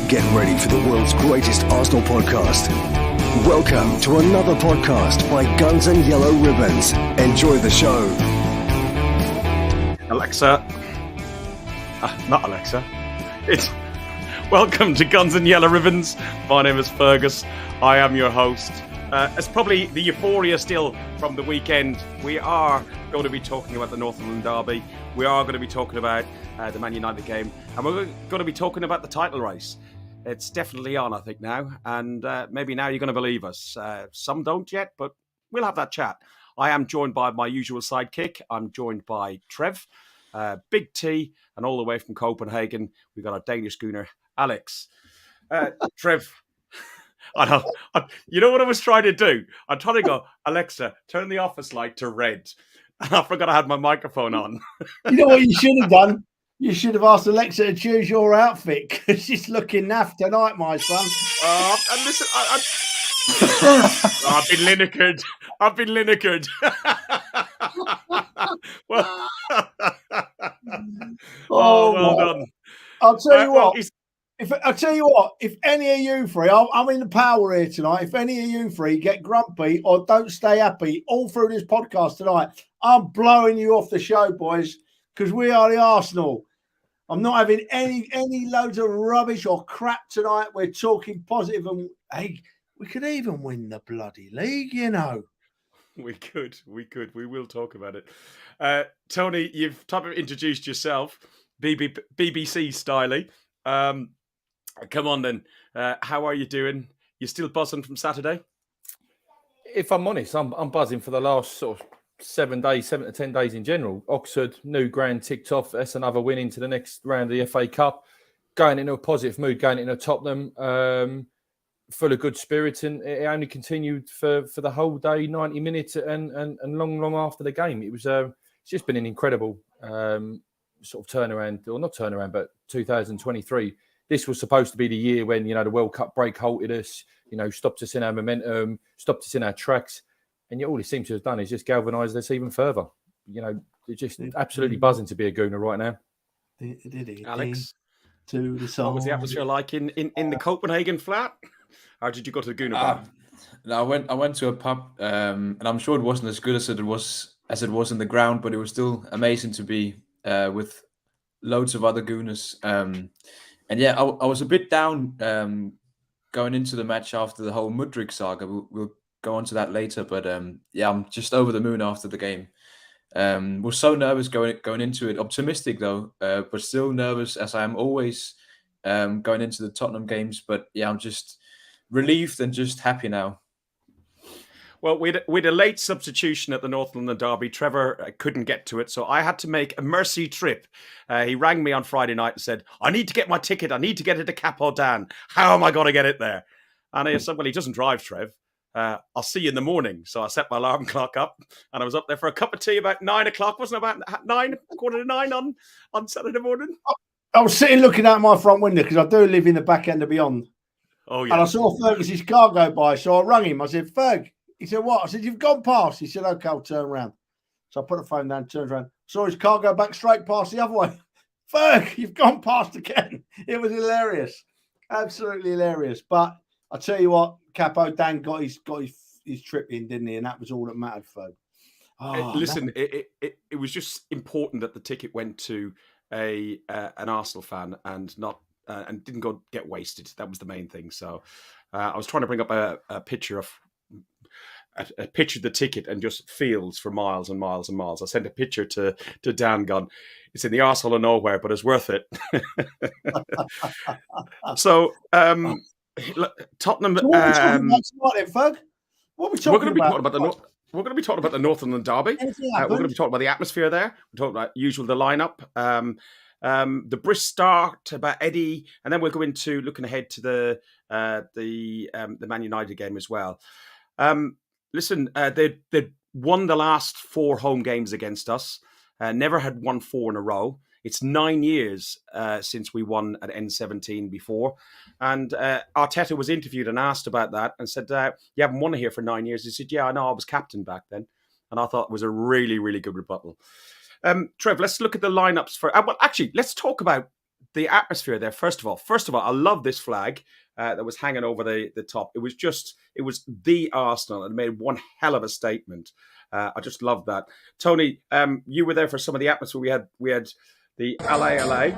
Get ready for the world's greatest Arsenal podcast. Welcome to another podcast by Guns and Yellow Ribbons. Enjoy the show. Alexa. Not Alexa. It's welcome to Guns and Yellow Ribbons. My name is Fergus. I am your host. It's probably the euphoria still from the weekend. We are going to be talking about the North London Derby. We are going to be talking about the Man United game. And we're going to be talking about the title race. It's definitely on, I think, now. And maybe now you're going to believe us. Some don't yet, but we'll have that chat. I am joined by my usual sidekick. I'm joined by Trev, Big T, and all the way from Copenhagen, we've got our Danish Gooner, Alex. Trev, I know. You know what I was trying to do? I'm trying to go, Alexa, turn the office light to red. And I forgot I had my microphone on. You know what you should have done? You should have asked Alexa to choose your outfit because she's looking naff tonight, my son. And listen, I've been linekered. Well, well done. I'll tell you what. If any of you three, I'm in the power here tonight. If any of you three get grumpy or don't stay happy all through this podcast tonight, I'm blowing you off the show, boys, because we are the Arsenal. I'm not having any loads of rubbish or crap tonight. We're talking positive, and hey, we could even win the bloody league, you know. We could. We will talk about it. Tony, you've type of introduced yourself, BBC styly. Come on then. How are you doing? You still buzzing from Saturday? If I'm honest, I'm buzzing for the last sort of 7 to 10 days in general. Oxford, new ground ticked off. That's another win into the next round of the FA Cup. Going into a positive mood, going into Tottenham, full of good spirits, and it only continued for the whole day, 90 minutes, and long after the game. It's just been an incredible sort of turnaround, or not turnaround, but 2023. This was supposed to be the year when, the World Cup break halted us, stopped us in our momentum, stopped us in our tracks. And yet all it seems to have done is just galvanised us even further. They're just absolutely buzzing to be a Gooner right now. Alex, to the song. What was the atmosphere like in the Copenhagen flat? Or did you go to the Gooner bar? No, I went to a pub, and I'm sure it wasn't as good as it was in the ground, but it was still amazing to be with loads of other Gooners. And yeah, I was a bit down going into the match after the whole Mudryk saga. We'll go on to that later, but yeah, I'm just over the moon after the game. Was so nervous going into it. Optimistic though, but still nervous as I am always going into the Tottenham games. But yeah, I'm just relieved and just happy now. Well, with a late substitution at the North London Derby, Trevor couldn't get to it, so I had to make a mercy trip. He rang me on Friday night and said, I need to get my ticket. I need to get it to Capodane. How am I going to get it there? And I said, well, he doesn't drive, Trev. I'll see you in the morning. So I set my alarm clock up, and I was up there for a cup of tea about 9 o'clock. Wasn't it about 9:45 on Saturday morning? I was sitting looking out my front window because I do live in the back end of Beyond. Oh, yeah. And I saw Fergus's car go by, so I rang him. I said, Ferg. He said, what? I said, you've gone past. He said, okay, I'll turn around. So I put the phone down, turned around. Saw his car go back straight past the other way. Ferg, you've gone past again. It was hilarious. Absolutely hilarious. But I tell you what, Capodane got his trip in, didn't he? And that was all that mattered, Ferg. Listen, it was just important that the ticket went to an Arsenal fan and not and didn't go get wasted. That was the main thing. So I was trying to bring up a picture of the ticket and just fields for miles and miles and miles. I sent a picture to Dan Gunn. It's in the arsehole of nowhere, but it's worth it. So Tottenham. So what are we talking about, Ferg? What are we talking about? We're going to be talking about the North London Derby. We're going to be talking about the atmosphere there. We're talking about the lineup. The brisk start about Eddie, and then we'll go into looking ahead to the Man United game as well. Listen, they won the last 4 home games against us. Never had won 4 in a row. It's 9 years since we won at N17 before. And Arteta was interviewed and asked about that and said, you haven't won here for 9 years. He said, yeah, I know, I was captain back then. And I thought it was a really, really good rebuttal. Trev, let's look at the lineups for... well, actually, let's talk about the atmosphere there. First of all, I love this flag that was hanging over the top. It was the Arsenal, and made one hell of a statement. I just love that. Tony, you were there for some of the atmosphere. We had the LA.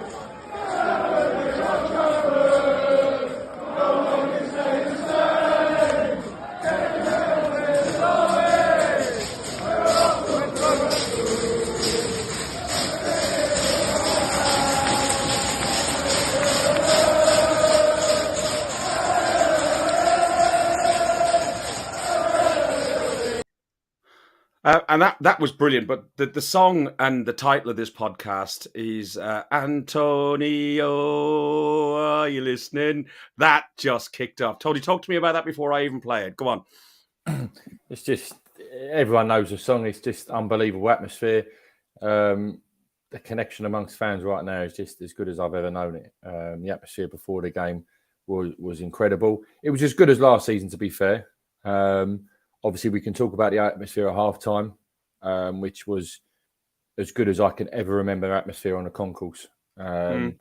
And that was brilliant. But the song and the title of this podcast is Antonio, are you listening? That just kicked off. Tony, talk to me about that before I even play it. Go on. It's just, everyone knows the song. It's just unbelievable atmosphere. The connection amongst fans right now is just as good as I've ever known it. The atmosphere before the game was incredible. It was as good as last season, to be fair. Obviously, we can talk about the atmosphere at halftime, which was as good as I can ever remember atmosphere on a concourse. The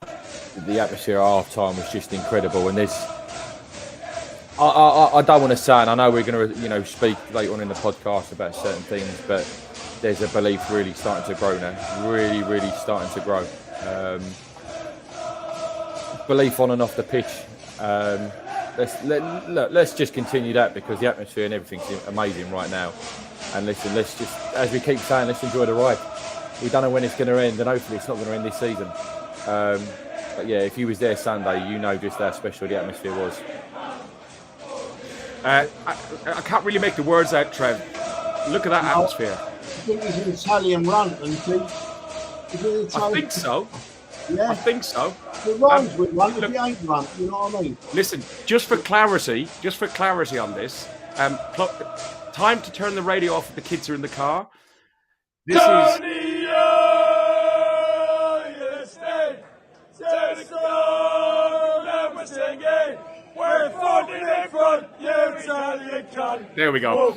atmosphere at halftime was just incredible. And I don't want to say, and I know we're going to, speak later on in the podcast about certain things, but there's a belief really starting to grow now. Really, really starting to grow. Belief on and off the pitch. Let's just continue that, because the atmosphere and everything's amazing right now. And listen, let's just, as we keep saying, let's enjoy the ride. We don't know when it's going to end, and hopefully it's not going to end this season. But yeah, if you was there Sunday, you know just how special the atmosphere was. I can't really make the words out, Trev. Look at that atmosphere. I think it's an Italian run, isn't it? I think so. Yeah. I think so. It rhymes with run if you ain't run, you know what I mean? Listen, just for clarity on this, time to turn the radio off if the kids are in the car. This is... There we go.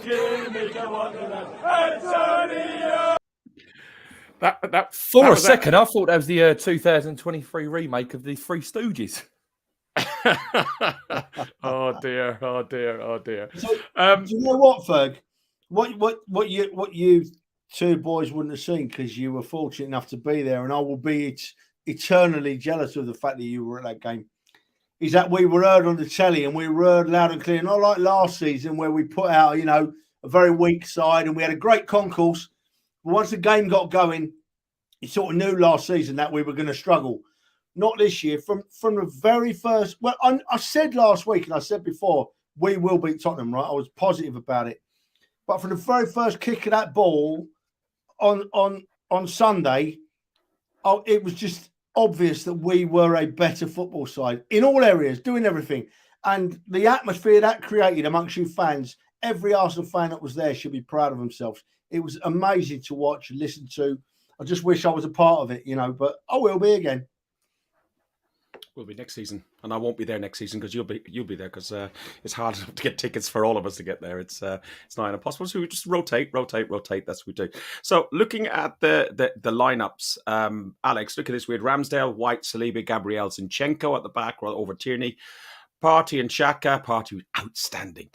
That for a second, I thought that was the 2023 remake of the Three Stooges. Oh dear. So, do you know what, Ferg? What you two boys wouldn't have seen, because you were fortunate enough to be there, and I will be eternally jealous of the fact that you were at that game, is that we were heard on the telly, and we were heard loud and clear. Not like last season where we put out, a very weak side, and we had a great concourse. But once the game got going, you sort of knew last season that we were going to struggle. Not this year. From the very first, well, I said last week, and I said before, we will beat Tottenham, right? I was positive about it. But from the very first kick of that ball on Sunday, it was just obvious that we were a better football side in all areas, doing everything. And the atmosphere that created amongst you fans, every Arsenal fan that was there should be proud of themselves. It was amazing to watch and listen to. I just wish I was a part of it, but I will be again. We'll be next season, and I won't be there next season because you'll be there, because it's hard enough to get tickets for all of us to get there. It's not impossible. So we just rotate. That's what we do. So looking at the lineups, Alex, look at this. We had Ramsdale, White, Saliba, Gabriel, Zinchenko at the back, over Tierney, Partey and Xhaka. Partey was outstanding.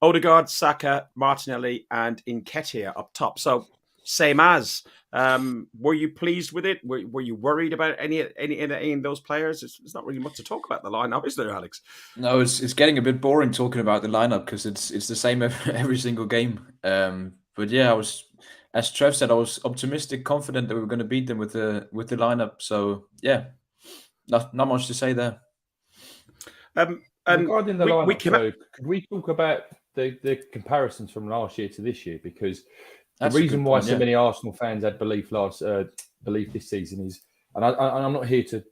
Odegaard, Saka, Martinelli, and Nketiah up top. So same as. Were you pleased with it? Were you worried about any of those players? It's not really much to talk about the lineup, is there, Alex? No, it's getting a bit boring talking about the lineup, because it's the same every single game. But yeah, I was, as Trev said, I was optimistic, confident that we were going to beat them with the lineup. So yeah, not much to say there. And regarding the lineup, could we talk about the comparisons from last year to this year? Because the reason why so many Arsenal fans had belief this season is, and I'm not here to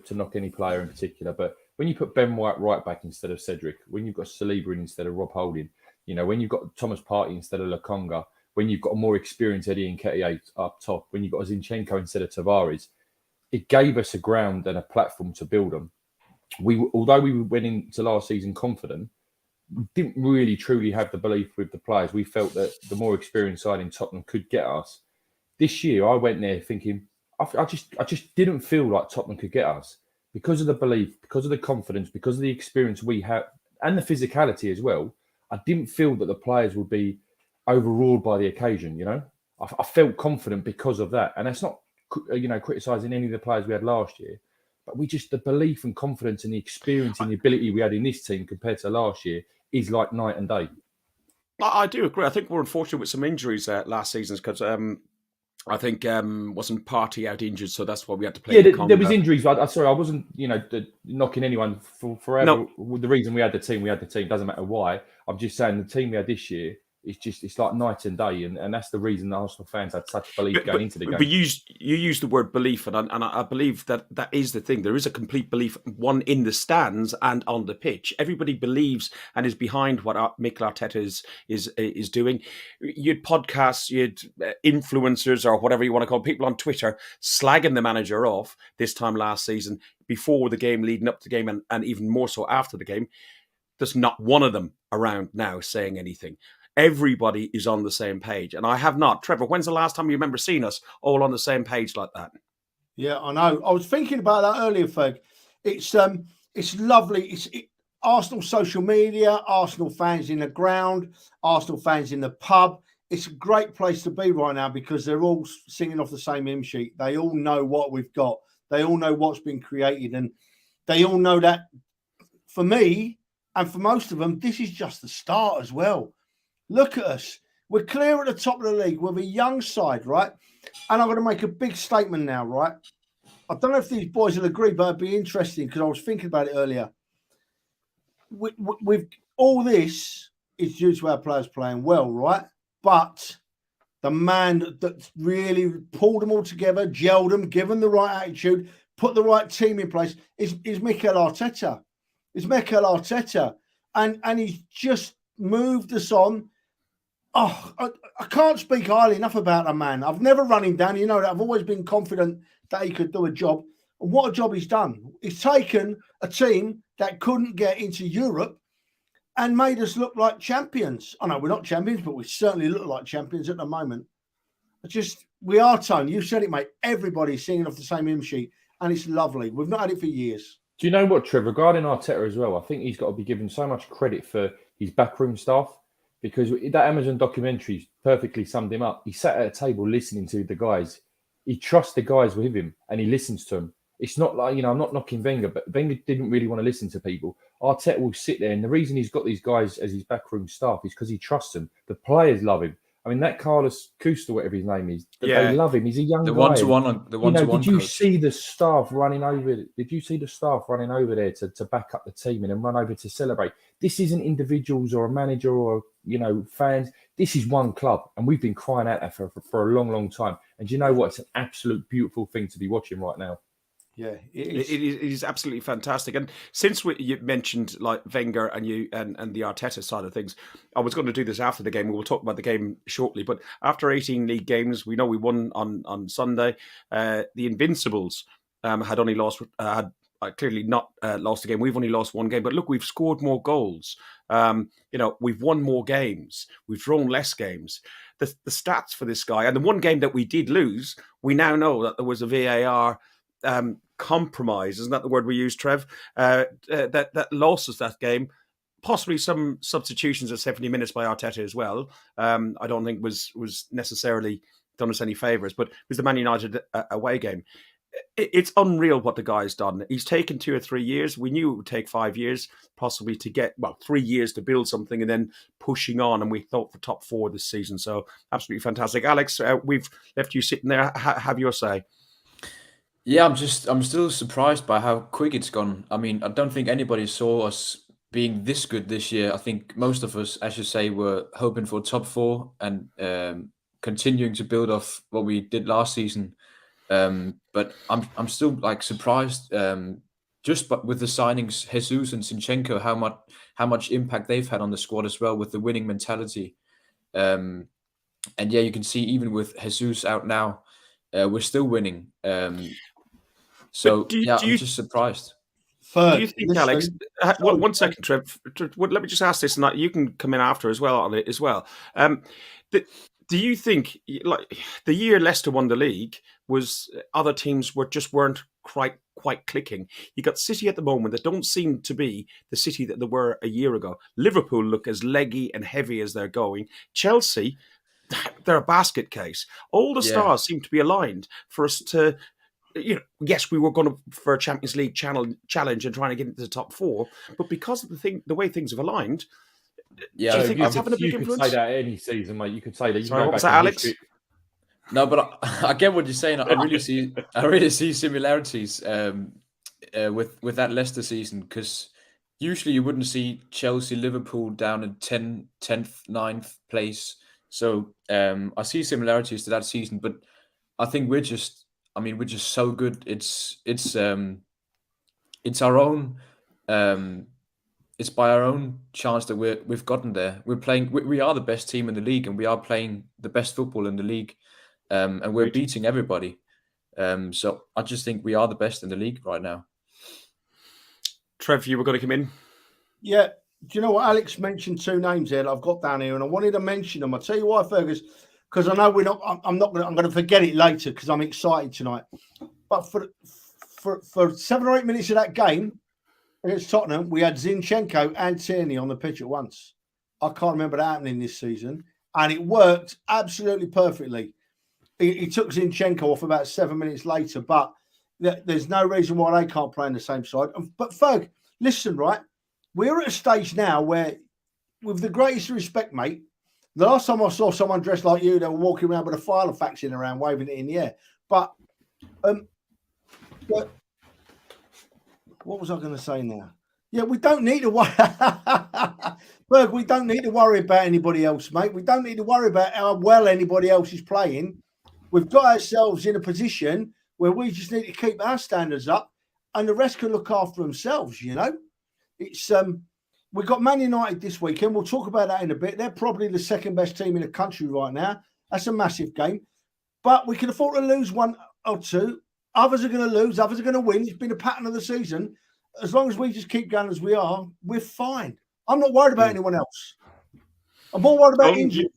knock any player in particular, but when you put Ben White right back instead of Cedric, when you've got Saliba in instead of Rob Holding, when you've got Thomas Partey instead of Lokonga, when you've got a more experienced Eddie Nketiah up top, when you've got Zinchenko instead of Tavares, it gave us a ground and a platform to build on. Although we went into last season confident, we didn't really truly have the belief with the players. We felt that the more experienced side in Tottenham could get us. This year, I went there thinking, I just didn't feel like Tottenham could get us because of the belief, because of the confidence, because of the experience we have, and the physicality as well. I didn't feel that the players would be overruled by the occasion. You know, I felt confident because of that, and that's not criticising any of the players we had last year, but the belief and confidence and the experience and the ability we had in this team compared to last year is like night and day. I do agree. I think we're unfortunate with some injuries last season because I think wasn't Partey out injured, so that's why we had to play. Yeah, there was injuries. Sorry, I wasn't knocking anyone for forever. No. The reason we had the team doesn't matter why. I'm just saying the team we had this year it's like night and day, and that's the reason the Arsenal fans had such belief going into the game. But you used the word belief, and I believe that is the thing. There is a complete belief, one in the stands and on the pitch. Everybody believes and is behind what Mikel Arteta is doing. You'd podcasts, you'd influencers, or whatever you want to call people on Twitter, slagging the manager off this time last season, before the game, leading up to the game, and even more so after the game. There's not one of them around now saying anything. Everybody is on the same page. And I have not. Trevor, when's the last time you remember seeing us all on the same page like that? Yeah, I know. I was thinking about that earlier, Ferg. It's lovely. It's Arsenal social media, Arsenal fans in the ground, Arsenal fans in the pub. It's a great place to be right now because they're all singing off the same hymn sheet. They all know what we've got. They all know what's been created. And they all know that, for me, and for most of them, this is just the start as well. Look at us. We're clear at the top of the league with a young side, right? And I'm going to make a big statement now, right? I don't know if these boys will agree, but it'd be interesting because I was thinking about it earlier. With all this is due to our players playing well, right? But the man that really pulled them all together, gelled them, given the right attitude, put the right team in place is Mikel Arteta. It's Mikel Arteta. And he's just moved us on. Oh, I can't speak highly enough about the man. I've never run him down. You know that I've always been confident that he could do a job. And what a job he's done. He's taken a team that couldn't get into Europe and made us look like champions. I know we're not champions, but we certainly look like champions at the moment. We are, Tony. You said it, mate. Everybody's singing off the same hymn sheet, and it's lovely. We've not had it for years. Do you know what, Trev? Regarding Arteta as well, I think he's got to be given so much credit for his backroom staff. Because that Amazon documentary perfectly summed him up. He sat at a table listening to the guys. He trusts the guys with him and he listens to them. It's not like, I'm not knocking Wenger, but Wenger didn't really want to listen to people. Arteta will sit there, and the reason he's got these guys as his backroom staff is because he trusts them. The players love him. I mean, that Carlos Cuesta, whatever his name is, they love him. He's a young guy. Did you see the staff running over? Did you see the staff running over there to back up the team and then run over to celebrate? This isn't individuals or a manager or fans. This is one club, and we've been crying out that for a long, long time. And you know what? It's an absolute beautiful thing to be watching right now. Yeah, it is absolutely fantastic. And since you mentioned like Wenger and the Arteta side of things, I was going to do this after the game. We will talk about the game shortly. But after 18 league games, we know we won on Sunday. The Invincibles had only lost, clearly not lost a game. We've only lost one game. But look, we've scored more goals. We've won more games. We've drawn less games. The stats for this guy, and the one game that we did lose, we now know that there was a VAR compromise, isn't that the word we use, Trev? That lost us that game. Possibly some substitutions at 70 minutes by Arteta as well. I don't think was necessarily done us any favours, but it was the Man United away game. It's unreal what the guy's done. He's taken 2 or 3 years. We knew it would take 5 years, possibly to get 3 years to build something, and then pushing on. And we thought for top 4 this season. So absolutely fantastic, Alex. We've left you sitting there. Have your say. Yeah, I'm still surprised by how quick it's gone. I mean, I don't think anybody saw us being this good this year. I think most of us, as you say, were hoping for top 4 and continuing to build off what we did last season. But I'm still surprised just with the signings, Jesus and Zinchenko, how much impact they've had on the squad as well with the winning mentality. And yeah, you can see even with Jesus out now, we're still winning. I'm just surprised. Do you think, Alex? One second, Trev. Let me just ask this, and you can come in after as well on it as well. Do you think, like the year Leicester won the league, was other teams weren't quite clicking? You got City at the moment that don't seem to be the City that they were a year ago. Liverpool look as leggy and heavy as they're going. Chelsea, they're a basket case. All the stars seem to be aligned for us to. Yes, we were going for a Champions League challenge and trying to get into the top four, but because of the way things have aligned. Yeah, do you think that's having a big influence? influence? You could say that any season, mate. You could say that. You Sorry, can go what was back that, in Alex? history. No, but I get what you're saying. I really see similarities with that Leicester season, because usually you wouldn't see Chelsea, Liverpool down in 10th, 9th place. So I see similarities to that season, but I think we're just so good. It's our own. It's by our own chance that we've gotten there. We're playing. We are the best team in the league, and we are playing the best football in the league, and we're beating everybody. So I just think we are the best in the league right now. Trev, you were going to come in. Yeah. Do you know what? Alex mentioned two names there that I've got down here, and I wanted to mention them. I'll tell you why, Fergus, because I know we're not. I'm going to forget it later because I'm excited tonight. But for 7 or 8 minutes of that game against Tottenham, we had Zinchenko and Tierney on the pitch at once. I can't remember that happening this season, and it worked absolutely perfectly. He took Zinchenko off about 7 minutes later, but there's no reason why they can't play on the same side. But Ferg, listen, right? We're at a stage now where, with the greatest respect, mate, the last time I saw someone dressed like you, they were walking around with a file of faxing around, waving it in the air. But what was I going to say now? Yeah, we don't need to worry. Berg, we don't need to worry about anybody else, mate. We don't need to worry about how well anybody else is playing. We've got ourselves in a position where we just need to keep our standards up, and the rest can look after themselves, you know? It's we've got Man United this weekend. We'll talk about that in a bit. They're probably the second best team in the country right now. That's a massive game. But we can afford to lose one or two. Others are going to lose. Others are going to win. It's been a pattern of the season. As long as we just keep going as we are, we're fine. I'm not worried about anyone else. I'm more worried about injuries.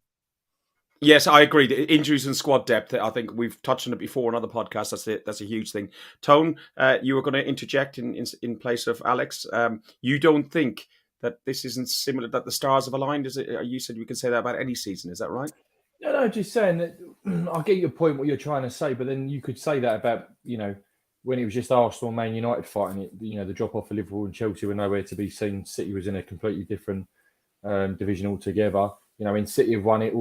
Yes, I agree. Injuries and squad depth, I think we've touched on it before on other podcasts. That's a huge thing. Tone, you were going to interject in place of Alex. You don't think that this isn't similar, that the stars have aligned? Is it? You said we can say that about any season. Is that right? No, just saying that I get your point, what you're trying to say, but then you could say that about, when it was just Arsenal and Man United fighting it, the drop off of Liverpool and Chelsea were nowhere to be seen. City was in a completely different division altogether. When City have won it,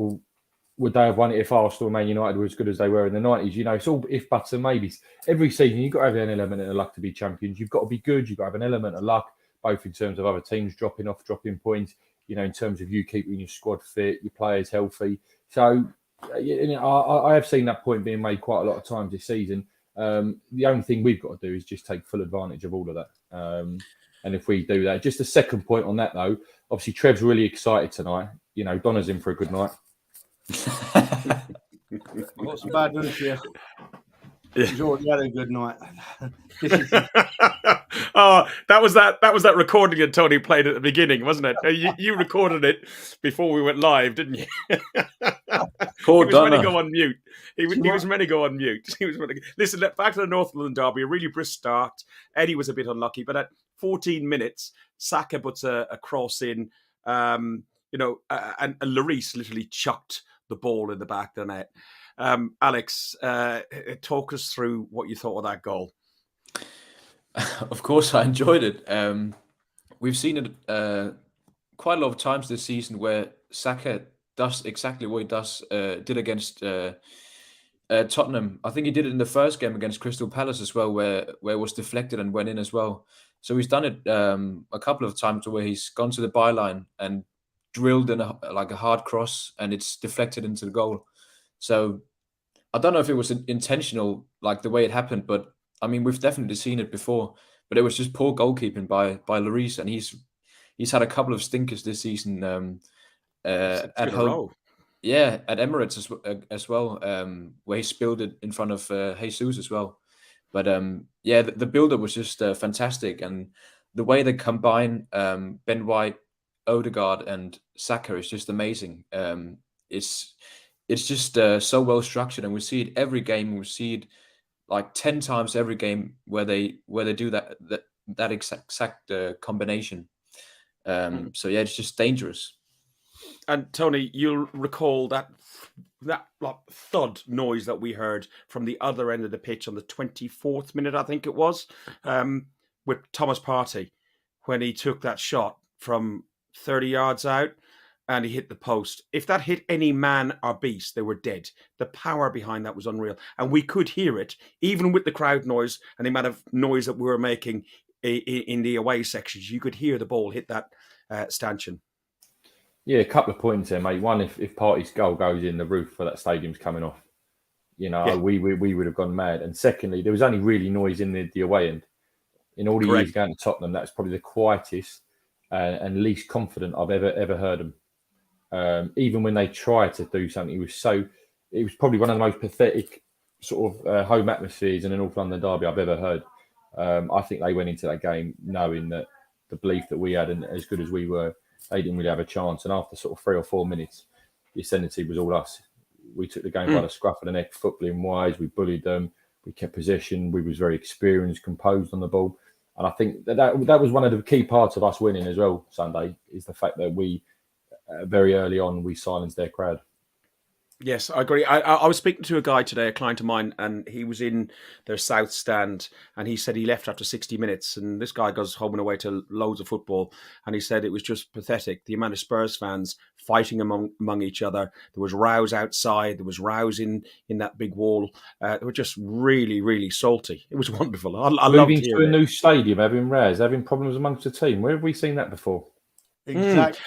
would they have won it if Arsenal and Man United were as good as they were in the 90s? It's all if, buts and maybes. Every season, you've got to have an element of luck to be champions. You've got to be good. You've got to have an element of luck, both in terms of other teams dropping points, in terms of you keeping your squad fit, your players healthy. So, I have seen that point being made quite a lot of times this season. The only thing we've got to do is just take full advantage of all of that. And if we do that, just a second point on that though, obviously Trev's really excited tonight. Donna's in for a good night. I've got some bad news here. He's already had a good night. That was that recording that Tony played at the beginning, wasn't it? You recorded it before we went live, didn't you? Poor he was Donna. meant to go on mute. He was meant to go on mute. Listen, back to the North London derby, a really brisk start. Eddie was a bit unlucky, but at 14 minutes, Saka puts a cross in, and Lloris literally chucked the ball in the back of the net. Alex, talk us through what you thought of that goal. Of course, I enjoyed it. We've seen it quite a lot of times this season where Saka does exactly what he did against Tottenham. I think he did it in the first game against Crystal Palace as well, where it was deflected and went in as well. So he's done it a couple of times where he's gone to the byline and drilled in a hard cross, and it's deflected into the goal. So I don't know if it was intentional, like the way it happened, but I mean, we've definitely seen it before. But it was just poor goalkeeping by Lloris, and he's had a couple of stinkers this season at home. Yeah, at Emirates as well, where he spilled it in front of Jesus as well. But the build-up was just fantastic, and the way they combine Ben White, Odegaard, and Saka is just amazing. It's it's just so well structured, and we see it every game. We see it like 10 times every game where they do that exact combination. So yeah, it's just dangerous. And Tony, you'll recall that like, thud noise that we heard from the other end of the pitch on the 24th minute, I think it was, with Thomas Partey, when he took that shot from 30 yards out and he hit the post. If that hit any man or beast, they were dead. The power behind that was unreal. And we could hear it, even with the crowd noise and the amount of noise that we were making in the away sections. You could hear the ball hit that stanchion. Yeah, a couple of points there, mate. One, if Partey's goal goes in, the roof for that stadium's coming off. You know, we would have gone mad. And secondly, there was only really noise in the away end. In all the years going to Tottenham, that's probably the quietest and least confident I've ever heard them. Even when they tried to do something, it was probably one of the most pathetic sort of home atmospheres in an North London derby I've ever heard. I think they went into that game knowing that the belief that we had, and as good as we were, they didn't really have a chance. And after sort of 3 or 4 minutes, the ascendancy was all us. We took the game by the scruff of the neck, footballing wise. We bullied them. We kept possession. We was very experienced, composed on the ball. And I think that was one of the key parts of us winning as well Sunday, is the fact that we, very early on, we silenced their crowd. Yes, I agree. I was speaking to a guy today, a client of mine, and he was in their south stand, and he said he left after 60 minutes. And this guy goes home and away to loads of football, and he said it was just pathetic. The amount of Spurs fans fighting among each other. There was rows outside. There was rows in that big wall. They were just really, really salty. It was wonderful. I loved moving to a new stadium, having rows, having problems amongst the team. Where have we seen that before? Exactly.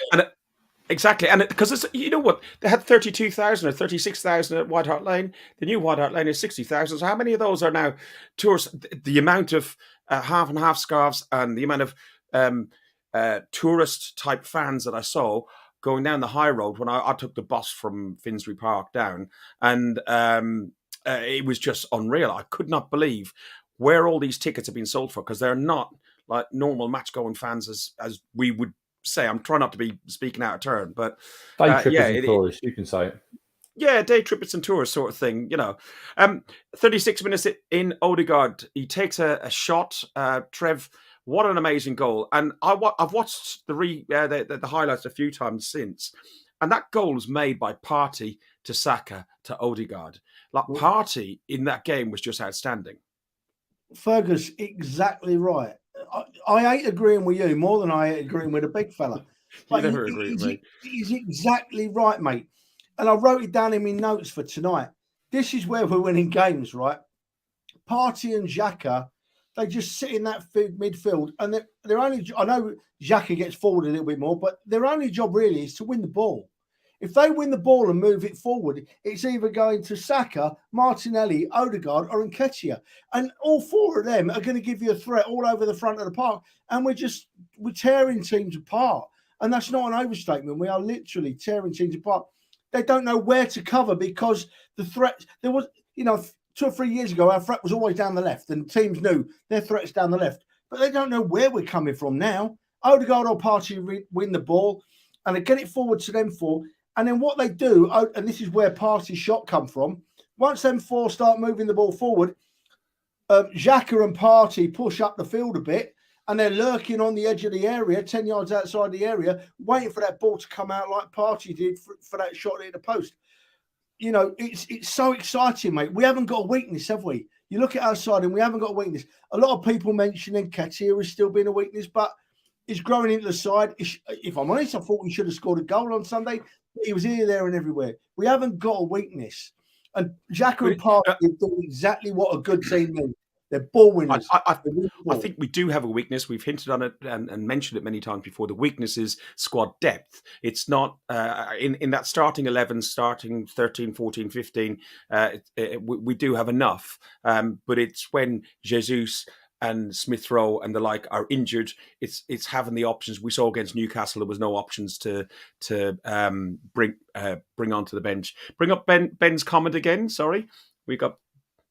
Exactly, and because you know what, they had 32,000 or 36,000 at White Hart Lane. The new White Hart Lane is 60,000. So how many of those are now tourists? The amount of half and half scarves and the amount of tourist type fans that I saw going down the high road when I took the bus from Finsbury Park down, and it was just unreal. I could not believe where all these tickets have been sold for, because they're not like normal match going fans as we would say. I'm trying not to be speaking out of turn, but day trippers and tourists, you can say it. Yeah, day trippers and tourists sort of thing, you know. 36 minutes in, Odegaard, he takes a shot. Trev, what an amazing goal! And I've watched the highlights a few times since, and that goal was made by Partey to Saka to Odegaard. Like, Partey in that game was just outstanding. Fergus, exactly right. I hate agreeing with you more than I hate agreeing with a big fella. You never agree with me. He's exactly right, mate. And I wrote it down in my notes for tonight. This is where we're winning games, right? Partey and Xhaka, they just sit in that midfield, and they're only. I know Xhaka gets forward a little bit more, but their only job really is to win the ball. If they win the ball and move it forward, it's either going to Saka, Martinelli, Odegaard, or Nketiah. And all four of them are going to give you a threat all over the front of the park. And we're tearing teams apart. And that's not an overstatement. We are literally tearing teams apart. They don't know where to cover, because the threat, there was, 2 or 3 years ago, our threat was always down the left, and teams knew their threat's down the left. But they don't know where we're coming from now. Odegaard or Partey win the ball, and they get it forward to them four. And then what they do, and this is where Partey's shot come from, once them four start moving the ball forward, Xhaka and Partey push up the field a bit, and they're lurking on the edge of the area, 10 yards outside the area, waiting for that ball to come out like Partey did for that shot in the post. It's so exciting, mate. We haven't got a weakness, have we? You look at our side and we haven't got a weakness. A lot of people mentioning Nketiah has still been a weakness, but he's growing into the side. If I'm honest, I thought he should have scored a goal on Sunday. He was here, there, and everywhere. We haven't got a weakness. And Xhaka and Partey are doing exactly what a good team needs. They're ball winners. I think we do have a weakness. We've hinted on it and mentioned it many times before. The weakness is squad depth. It's not in that starting 11, starting 13, 14, 15. We do have enough. But it's when Jesus and Smith Rowe and the like are injured, it's having the options. We saw against Newcastle there was no options to bring onto the bench. Bring up Ben's comment again. Sorry, we got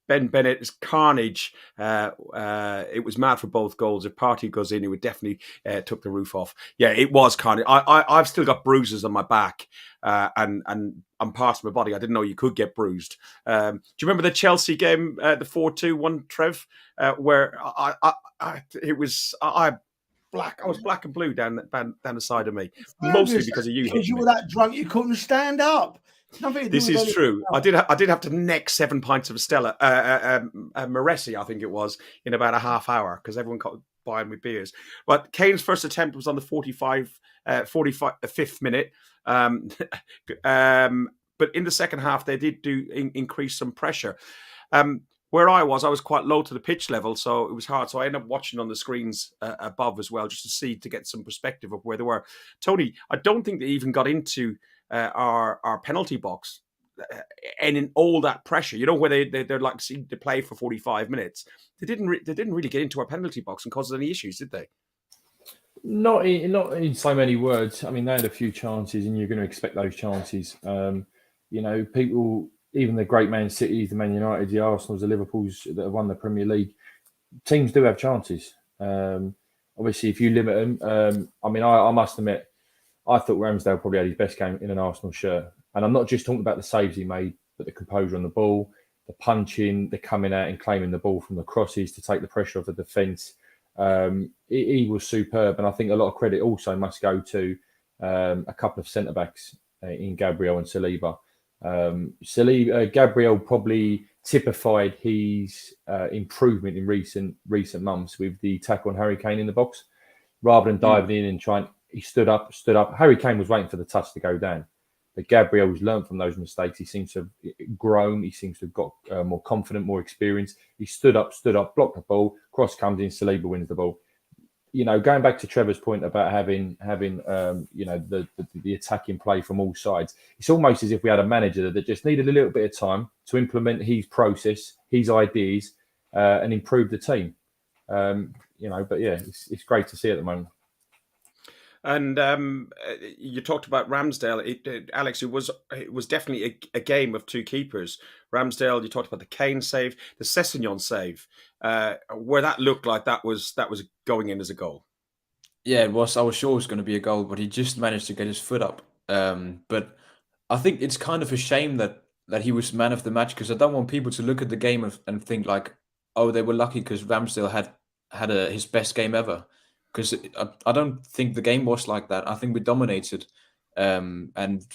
Ben Bennett's carnage. It was mad for both goals. If Partey goes in, it would definitely took the roof off. Yeah, it was carnage. I've still got bruises on my back and parts of my body. I didn't know you could get bruised. Do you remember the Chelsea game, the 4-2 one, Trev, where it was black. I was black and blue down the side of me, mostly because of you. Because you were that drunk, you couldn't stand up. This is true. I did have to neck 7 pints of Stella, Moretti, I think it was, in about a half hour because everyone got buying me beers. But Kane's first attempt was on the 45th minute. But in the second half, they did increase some pressure. Where I was quite low to the pitch level, so it was hard. So I ended up watching on the screens above as well, just to get some perspective of where they were. Tony, I don't think they even got into our penalty box, and in all that pressure, where they're like seem to play for 45 minutes, they didn't really get into our penalty box and cause any issues, did they? Not in so many words. I mean, they had a few chances, and you're going to expect those chances. People, even the great Man Cities, the Man United, the Arsenals, the Liverpools that have won the Premier League, teams do have chances. Obviously, if you limit them, I must admit, I thought Ramsdale probably had his best game in an Arsenal shirt. And I'm not just talking about the saves he made, but the composure on the ball, the punching, the coming out and claiming the ball from the crosses to take the pressure off the defence. He was superb. And I think a lot of credit also must go to a couple of centre-backs in Gabriel and Saliba. Gabriel probably typified his improvement in recent months with the tackle on Harry Kane in the box. Rather than diving in and trying, he stood up. Harry Kane was waiting for the touch to go down. But Gabriel has learned from those mistakes. He seems to have grown. He seems to have got more confident, more experience. He stood up, blocked the ball, cross comes in, Saliba wins the ball. Going back to Trevor's point about having the attacking play from all sides, it's almost as if we had a manager that just needed a little bit of time to implement his process, his ideas, and improve the team. But yeah, it's great to see at the moment. And you talked about Ramsdale, Alex. It was definitely a game of two keepers. Ramsdale. You talked about the Kane save, the Sessegnon save, where that looked like that was going in as a goal. Yeah, it was. I was sure it was going to be a goal, but he just managed to get his foot up. But I think it's kind of a shame that he was man of the match, because I don't want people to look at the game and think like, oh, they were lucky because Ramsdale had his best game ever. Because I don't think the game was like that. I think we dominated. And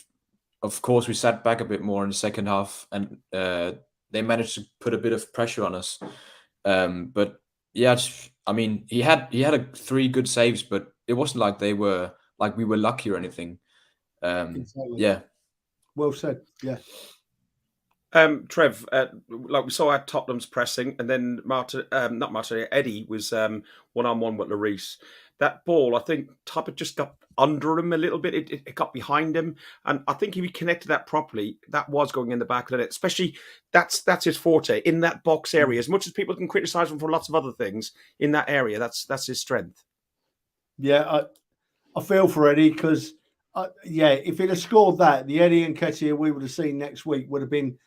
of course, we sat back a bit more in the second half, and they managed to put a bit of pressure on us. But yeah, he had 3 good saves, but it wasn't like we were lucky or anything. Exactly. Yeah. Well said. Yeah. Trev, like we saw at Tottenham's pressing, and then Eddie was one-on-one with Lloris. That ball, I think Topper just got under him a little bit. It got behind him, and I think if he connected that properly, that was going in the back of the net. Especially that's his forte, in that box area. As much as people can criticise him for lots of other things, in that area, that's his strength. Yeah, I feel for Eddie because, if he'd have scored that, the Eddie Nketiah we would have seen next week would have been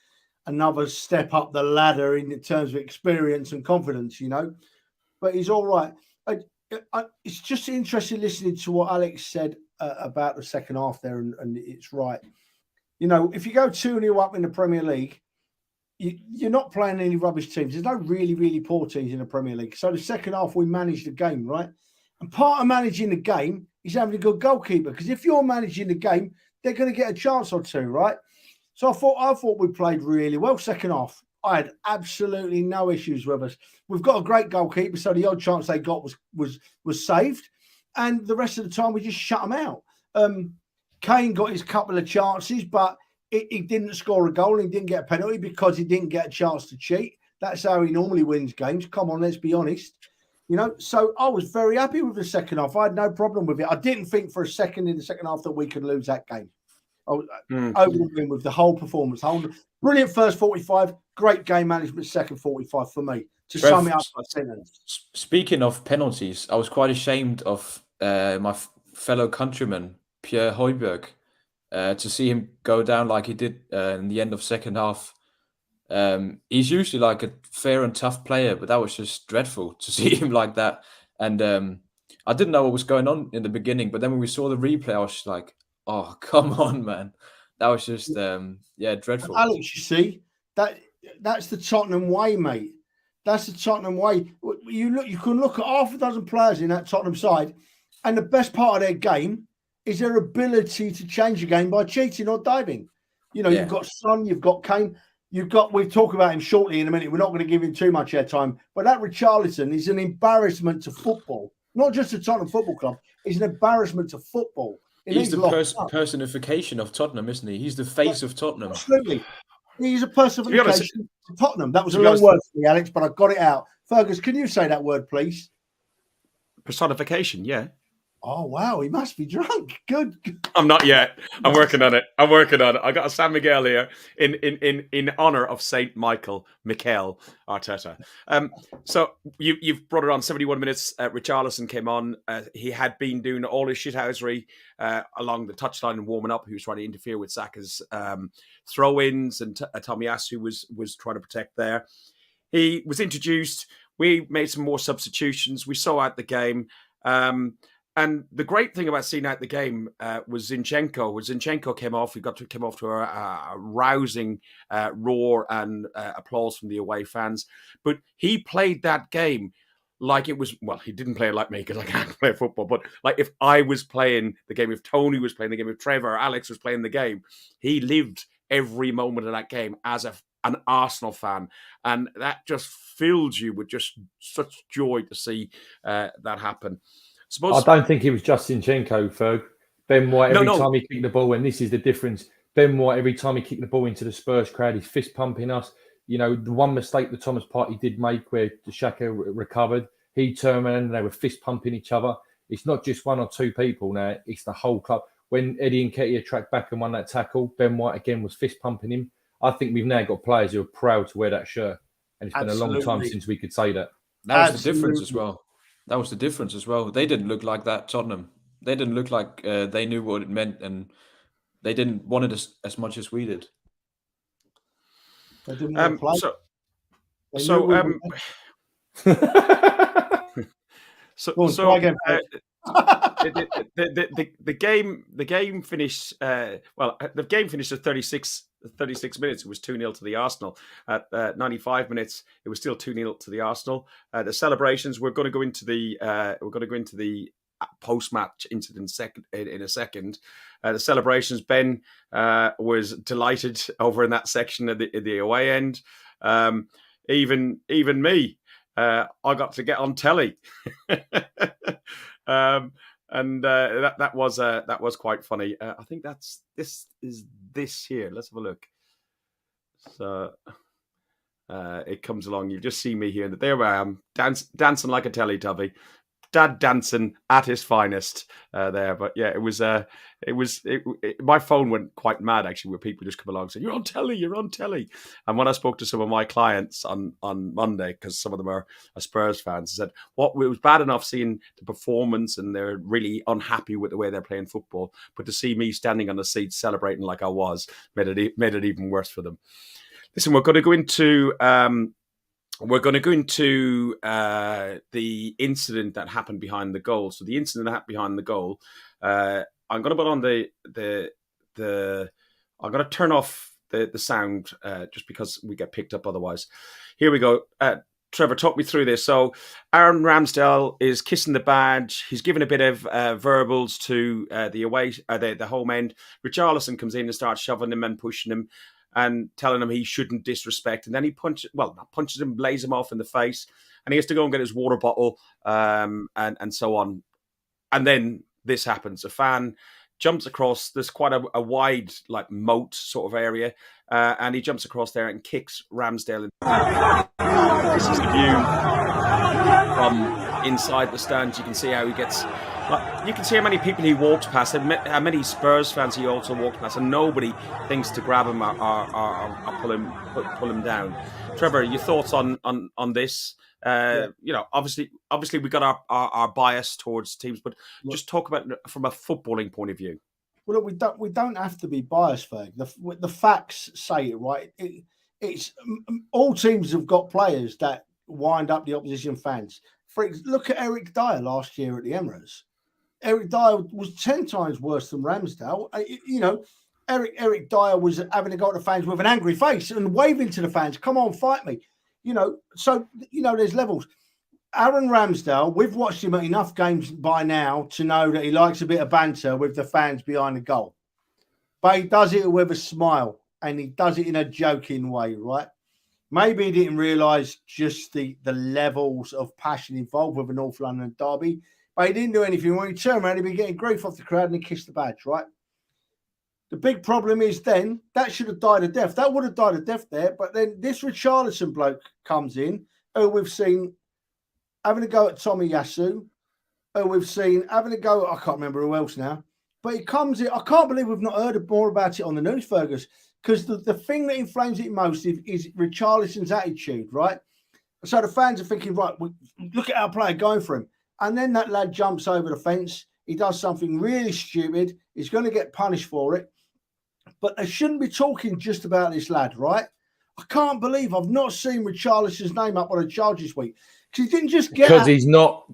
another step up the ladder in terms of experience and confidence, But he's all right. It's just interesting listening to what Alex said about the second half there, and it's right. If you go 2-0 up in the Premier League, you're not playing any rubbish teams. There's no really, really poor teams in the Premier League. So the second half, we managed the game, right? And part of managing the game is having a good goalkeeper, because if you're managing the game, they're going to get a chance or two, right? So I thought we played really well second half. I had absolutely no issues with us. We've got a great goalkeeper, so the odd chance they got was saved, and the rest of the time we just shut them out. Kane got his couple of chances, but he didn't score a goal. He didn't get a penalty because he didn't get a chance to cheat. That's how he normally wins games. Come on, let's be honest. So I was very happy with the second half. I had no problem with it. I didn't think for a second in the second half that we could lose that game. I was overwhelmed with the whole performance. Brilliant first 45, great game management second 45 for me. To sum it up, speaking of penalties, I was quite ashamed of my fellow countryman, Pierre Højbjerg, to see him go down like he did in the end of second half. He's usually like a fair and tough player, but that was just dreadful to see him like that. And I didn't know what was going on in the beginning, but then when we saw the replay, I was just like, "Oh, come on, man!" That was just dreadful. Alex, you see that's the Tottenham way, mate. That's the Tottenham way. You can look at half a dozen players in that Tottenham side, and the best part of their game is their ability to change the game by cheating or diving. You've got Son, you've got Kane, we'll talk about him shortly in a minute. We're not going to give him too much airtime, but that Richarlison is an embarrassment to football, not just to Tottenham Football Club. He's an embarrassment to football. He's the personification of Tottenham, isn't he? He's the face of Tottenham. Absolutely. He's a personification of Tottenham. That was a long word for me, Alex, but I got it out. Fergus, can you say that word, please? Personification, yeah. Oh, wow. He must be drunk. Good. I'm not yet. I'm working on it. I got a San Miguel here in honor of Saint Michael Arteta. So you've brought it on 71 minutes. Richarlison came on. He had been doing all his shithousery along the touchline and warming up. He was trying to interfere with Saka's throw-ins, and Tomiyasu was trying to protect there. He was introduced. We made some more substitutions. We saw out the game. And the great thing about seeing out the game was Zinchenko. When Zinchenko came off, came off to a rousing roar and applause from the away fans. But he played that game like it was, well, he didn't play it like me because I can't play football, but like if I was playing the game, if Tony was playing the game, if Trevor or Alex was playing the game, he lived every moment of that game as an Arsenal fan. And that just filled you with just such joy to see that happen. I don't think it was just Zinchenko, Ferg. Ben White, every time he kicked the ball, and this is the difference. Ben White, every time he kicked the ball into the Spurs crowd, he's fist pumping us. The one mistake the Thomas Partey did make where Xhaka recovered, he turned around and they were fist pumping each other. It's not just one or two people now, it's the whole club. When Eddie Nketiah tracked back and won that tackle, Ben White again was fist pumping him. I think we've now got players who are proud to wear that shirt. And it's been a long time since we could say that. That was the difference as well. They didn't look like that, Tottenham. They didn't look like they knew what it meant, and they didn't want it as much as we did. They didn't want to play. The game finished. The game finished at 36 minutes. It was 2-0 to the Arsenal. At 95 minutes, it was still 2-0 to the Arsenal. The celebrations. We're going to go into the post-match incident in a second. The celebrations. Ben was delighted over in that section at the away end. Even me. I got to get on telly, and that was quite funny. I think this here. Let's have a look. So it comes along. You just see me here, and there I am, dancing like a Teletubby. Dad dancing at his finest there. But yeah, it was my phone went quite mad actually, where people just come along and say, you're on telly. And when I spoke to some of my clients on Monday, because some of them are Spurs fans, I said, it was bad enough seeing the performance and they're really unhappy with the way they're playing football, but to see me standing on the seat celebrating like I was made it even worse for them. Listen, we're going to go into the incident that happened behind the goal. So the incident that happened behind the goal, I'm going to put on I'm going to turn off the sound just because we get picked up otherwise. Here we go. Trevor, talk me through this. So Aaron Ramsdale is kissing the badge. He's given a bit of verbals to the home end. Richarlison comes in and starts shoving him and pushing him and telling him he shouldn't disrespect. And then he punches him, lays him off in the face, and he has to go and get his water bottle and so on. And then this happens. A fan jumps across. There's quite a wide moat sort of area, and he jumps across there and kicks Ramsdale. This is the view from inside the stands. You can see how he gets... you can see how many people he walks past, how many Spurs fans he also walks past, and nobody thinks to grab him or pull him down. Trevor, your thoughts on this? Obviously we got our bias towards teams, but just talk about it from a footballing point of view. Well, look, we don't have to be biased, Ferg. The facts say it, right? it's all teams have got players that wind up the opposition fans. Look at Eric Dyer last year at the Emirates. Eric Dyer was 10 times worse than Ramsdale. Eric Dyer was having to go to the fans with an angry face and waving to the fans, come on, fight me. So there's levels. Aaron Ramsdale, we've watched him at enough games by now to know that he likes a bit of banter with the fans behind the goal. But he does it with a smile, and he does it in a joking way, right? Maybe he didn't realise just the levels of passion involved with a North London derby, but he didn't do anything. When he turned around, he'd be getting grief off the crowd and he kissed the badge, right? The big problem is then that should have died a death. That would have died a death there, but then this Richarlison bloke comes in, who we've seen having a go at Tommy Yasu, who we've seen having a go at, I can't remember who else now, but he comes in. I can't believe we've not heard more about it on the news, Fergus, because the thing that inflames it most is Richarlison's attitude, right? So the fans are thinking, right, look at our player going for him. And then that lad jumps over the fence. He does something really stupid. He's going to get punished for it. But they shouldn't be talking just about this lad, right? I can't believe I've not seen Richarlison's name up on a charge this week. Because he didn't just get... Because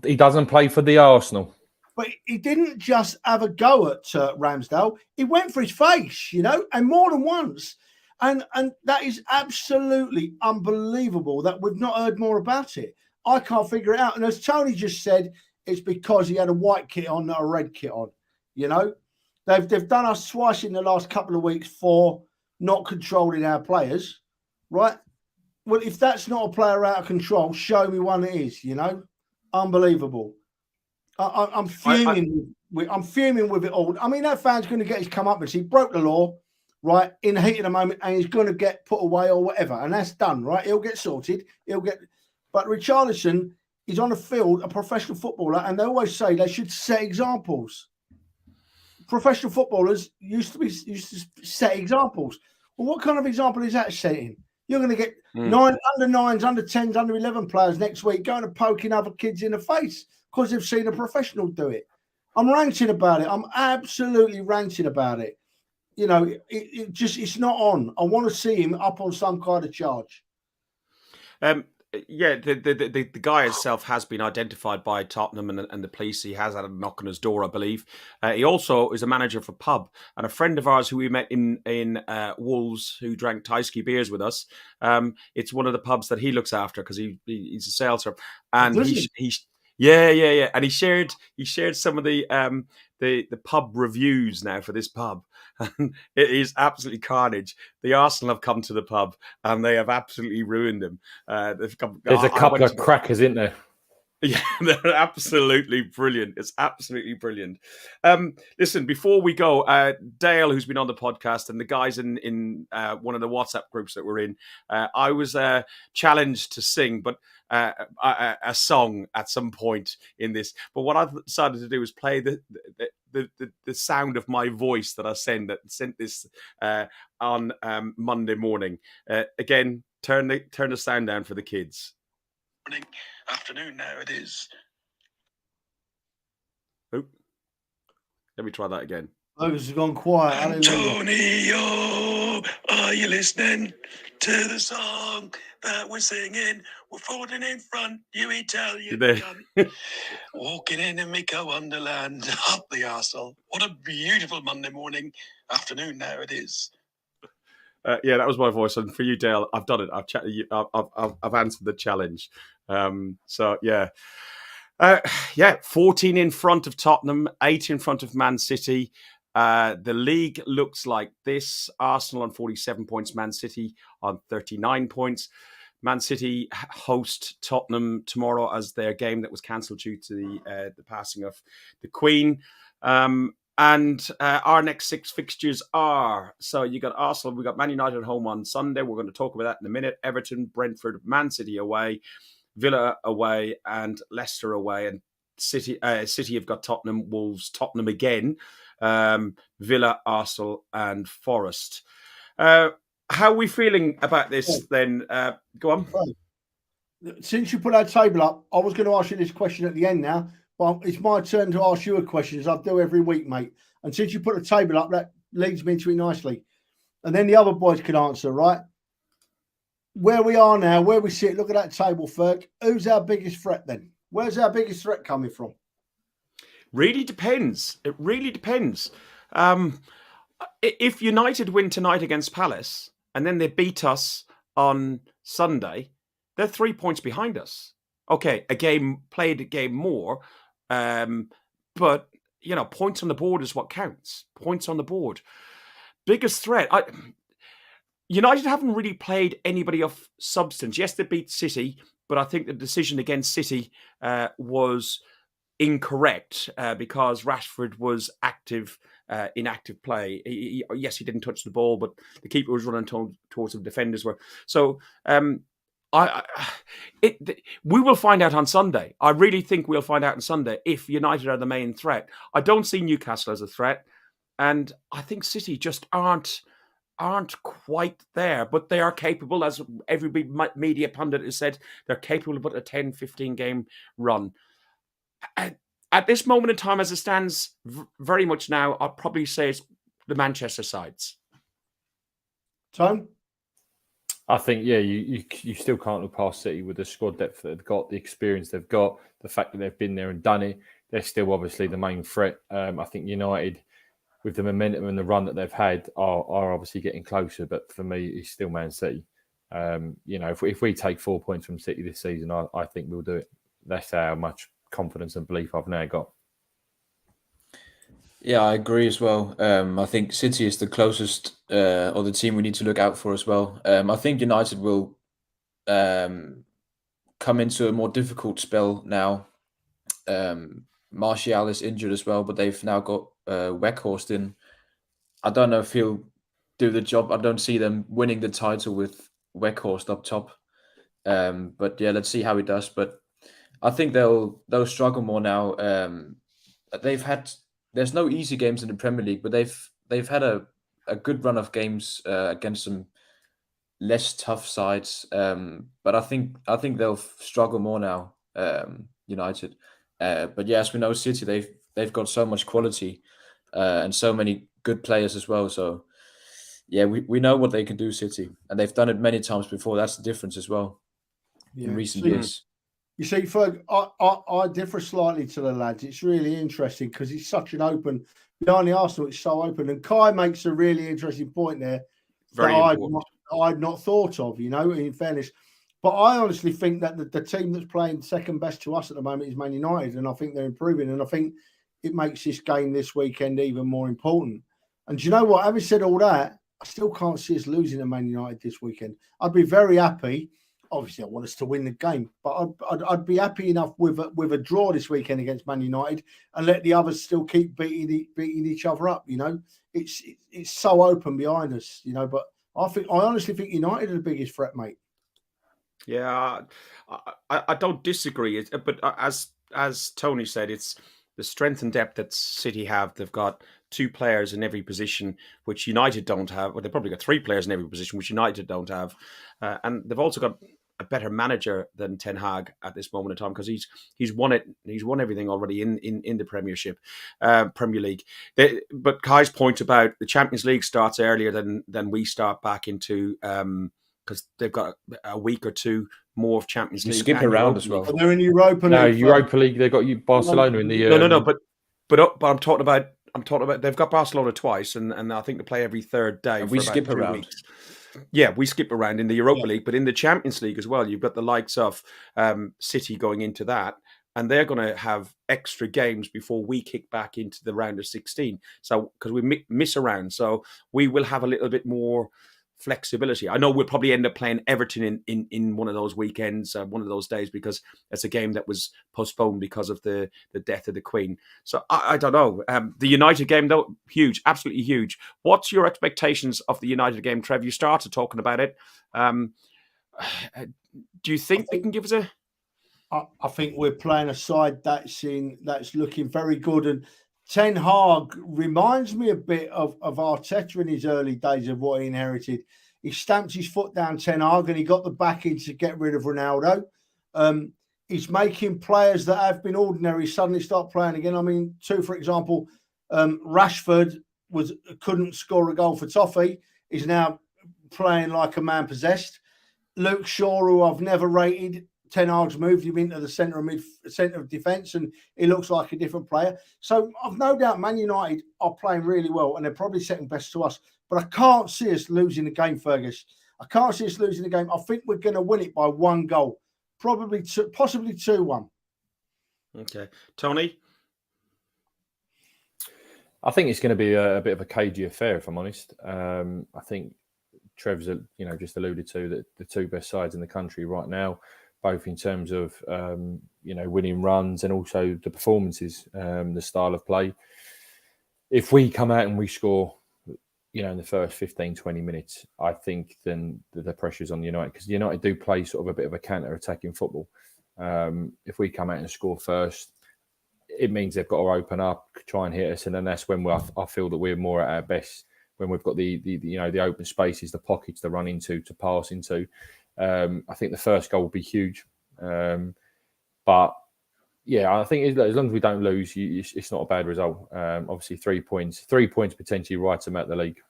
he doesn't play for the Arsenal. But he didn't just have a go at Ramsdale. He went for his face, and more than once. And that is absolutely unbelievable that we've not heard more about it. I can't figure it out. And as Tony just said, it's because he had a white kit on, not a red kit on. They've done us twice in the last couple of weeks for not controlling our players, right? Well, if that's not a player out of control, show me one that is, Unbelievable. I'm fuming. I'm fuming with it all. I mean, that fan's going to get his comeuppance. He broke the law, right, in the heat of the moment, and he's going to get put away or whatever, and that's done, right? He'll get sorted. But Richarlison is on the field, a professional footballer, and they always say they should set examples. Professional footballers used to set examples. Well, what kind of example is that setting? You're going to get under 9s, under 10s, under 11 players next week going and poking other kids in the face because they've seen a professional do it. I'm ranting about it. I'm absolutely ranting about it. It's not on. I want to see him up on some kind of charge. The guy himself has been identified by Tottenham and the police. He has had a knock on his door, I believe. He also is a manager for pub, and a friend of ours who we met in Wolves, who drank Tyskie beers with us. It's one of the pubs that he looks after because he's a sales rep, and and he shared some of the pub reviews now for this pub. And it is absolutely carnage. The Arsenal have come to the pub and they have absolutely ruined them. There's a couple of crackers, isn't there? Yeah, they're absolutely brilliant. It's absolutely brilliant. Listen, before we go, Dale, who's been on the podcast, and the guys in one of the WhatsApp groups that we're in, I was challenged to sing, but a song at some point in this. But what I've decided to do is play the sound of my voice that I sent this on Monday morning. Again, turn the sound down for the kids. Morning, afternoon now it is. Oh, let me try that again. Fergus has gone quiet. Antonio, are you listening to the song that we're singing? We're falling in front, you Italian cunt. Walking in Miko Wonderland, up the arsehole. What a beautiful Monday morning, afternoon now it is. That was my voice, and for you, Dale, I've done it. I've answered the challenge. 14 in front of Tottenham, 8 in front of Man City. The league looks like this: Arsenal on 47 points, Man City on 39 points. Man City host Tottenham tomorrow as their game that was cancelled due to the passing of the Queen. And our next 6 fixtures are, so you got Arsenal, we got Man United at home on Sunday. We're going to talk about that in a minute. Everton, Brentford, Man City away, Villa away, and Leicester away. And City have got Tottenham, Wolves, Tottenham again, Villa, Arsenal, and Forest. How are we feeling about this then? Go on. Since you put our table up, I was going to ask you this question at the end now. Well, it's my turn to ask you a question, as I do every week, mate. And since you put the table up, that leads me into it nicely. And then the other boys can answer, right? where we are now, where we sit, look at that table, Ferg. Who's our biggest threat then? Where's our biggest threat coming from? Really depends. It really depends. If United win tonight against Palace and then they beat us on Sunday, they're 3 points behind us. Okay, a game more, but points on the board is what counts. Points on the board. Biggest threat. United haven't really played anybody of substance. Yes, they beat City, but I think the decision against City was incorrect because Rashford was in active play. Yes, he didn't touch the ball, but the keeper was running towards the defenders were. So we will find out on Sunday. I really think we'll find out on Sunday if United are the main threat. I don't see Newcastle as a threat, and I think City just aren't quite there, but they are capable, as every media pundit has said, they're capable of a 10, 15 game run. At this moment in time, as it stands very much now, I'll probably say it's the Manchester sides. Tom? I think, you still can't look past City with the squad depth that they've got, the experience they've got, the fact that they've been there and done it. They're still obviously the main threat. I think United, with the momentum and the run that they've had, are obviously getting closer. But for me, it's still Man City. If we take 4 points from City this season, I think we'll do it. That's how much confidence and belief I've now got. Yeah, I agree as well. I think City is the closest or the team we need to look out for as well. I think United will come into a more difficult spell now. Martial is injured as well, but they've now got Weghorst in. I don't know if he'll do the job. I don't see them winning the title with Weghorst up top. But yeah, let's see how he does. But I think they'll struggle more now. There's no easy games in the Premier League, but they've had a good run of games against some less tough sides. But I think they'll struggle more now, United. But yeah, as we know, City they've got so much quality and so many good players as well. So yeah, we know what they can do, City, and they've done it many times before. That's the difference as well in recent years. You see, Ferg, I differ slightly to the lads. It's really interesting because it's such an open, behind the Arsenal, it's so open. And Kai makes a really interesting point there that I'd not thought of, in fairness. But I honestly think that the team that's playing second best to us at the moment is Man United, and I think they're improving. And I think it makes this game this weekend even more important. And do you know what? Having said all that, I still can't see us losing to Man United this weekend. I'd be very happy. Obviously, I want us to win the game, but I'd be happy enough with a draw this weekend against Man United and let the others still keep beating each other up. It's so open behind us. But I honestly think United are the biggest threat, mate. Yeah, I don't disagree. But as Tony said, it's the strength and depth that City have. They've got 2 players in every position, which United don't have. Well, they've probably got 3 players in every position, which United don't have. And they've also got a better manager than Ten Hag at this moment in time because he's won it. He's won everything already in the Premier League. But Kai's point about the Champions League starts earlier than we start back into because they've got a week or 2 more of Champions League. Skip around as well. They're in Europa League. No, Europa League. They've got Barcelona in the. No. But I'm talking about. They've got Barcelona twice, and I think they play every third day. And we skip around. Weeks. Yeah, we skip around in the Europa League, but in the Champions League as well, you've got the likes of City going into that, and they're going to have extra games before we kick back into the round of 16. So because we miss a round, so we will have a little bit more flexibility. I know we'll probably end up playing Everton in one of those weekends, one of those days, because it's a game that was postponed because of the death of the Queen. So I don't know. The United game, though, huge, absolutely huge. What's your expectations of the United game, Trev? You started talking about it. Do you think they can give us a... I think we're playing a side that's looking very good, and Ten Hag reminds me a bit of Arteta in his early days of what he inherited. He stamped his foot down, Ten Hag, and he got the backing to get rid of Ronaldo. He's making players that have been ordinary suddenly start playing again. I mean, for example, Rashford couldn't score a goal for Toffee. He's now playing like a man possessed. Luke Shaw, who I've never rated. Ten Hag's moved him into the centre of defence, and he looks like a different player. So I've no doubt Man United are playing really well, and they're probably second best to us. But I can't see us losing the game, Fergus. I can't see us losing the game. I think we're going to win it by 1 goal, probably possibly 2-1. Okay, Tony. I think it's going to be a bit of a cagey affair, if I'm honest. I think Trev's, just alluded to that the two best sides in the country right now, both in terms of, winning runs and also the performances, the style of play. If we come out and we score, in the first 15, 20 minutes, I think then the pressure's on United, because United do play sort of a bit of a counter-attacking football. If we come out and score first, it means they've got to open up, try and hit us, and then that's when I feel that we're more at our best, when we've got the open spaces, the pockets to run into, to pass into. I think the first goal will be huge. But yeah, I think as long as we don't lose, it's not a bad result. Obviously, 3 points potentially right them out the league.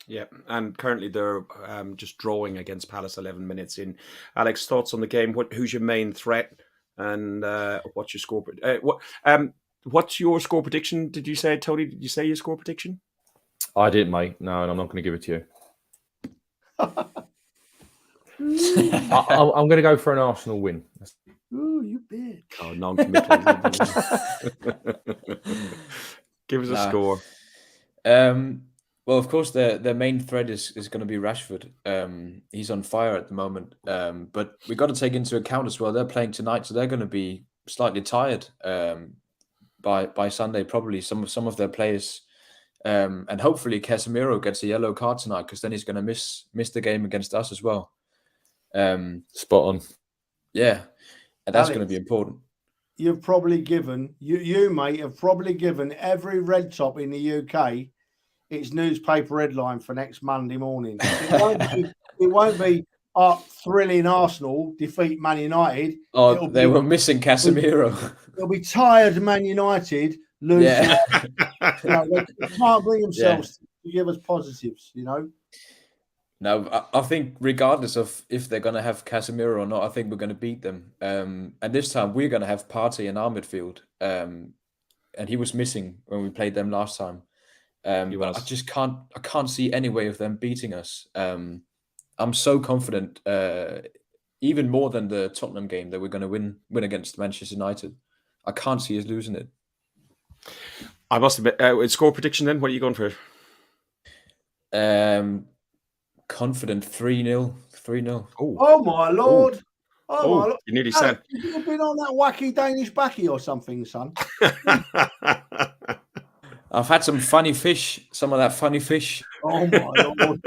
Yeah, and currently they're just drawing against Palace 11 minutes in. Alex, thoughts on the game? Who's your main threat? And what's your score? What's your score prediction? Did you say, Tony? Did you say your score prediction? I didn't, mate. No, and I'm not going to give it to you. I'm going to go for an Arsenal win. Ooh, you bitch. Oh, non-committal. Give us a score. Well, of course, their main threat is going to be Rashford. He's on fire at the moment. But we got to take into account as well, they're playing tonight, so they're going to be slightly tired by Sunday, probably some of their players. And hopefully Casemiro gets a yellow card tonight, because then he's going to miss the game against us as well. Spot on. Yeah, and that's Alex, going to be important. You've probably given, you mate, have probably given every red top in the UK its newspaper headline for next Monday morning. It won't be thrilling Arsenal defeat Man United. Oh, they were missing Casemiro. It'll be tired Man United losing. Yeah. They can't bring themselves to give us positives, No, I think regardless of if they're going to have Casemiro or not, I think we're going to beat them. And this time we're going to have Partey in our midfield. And he was missing when we played them last time. But I just can't see any way of them beating us. I'm so confident, even more than the Tottenham game, that we're going to win against Manchester United. I can't see us losing it. I must admit, score prediction then, what are you going for? Confident 3-0. 3-0. Oh my Lord. Oh my Lord. You nearly said. You've been on that wacky Danish backy or something, son. I've had some funny fish, some of that funny fish. Oh my Lord.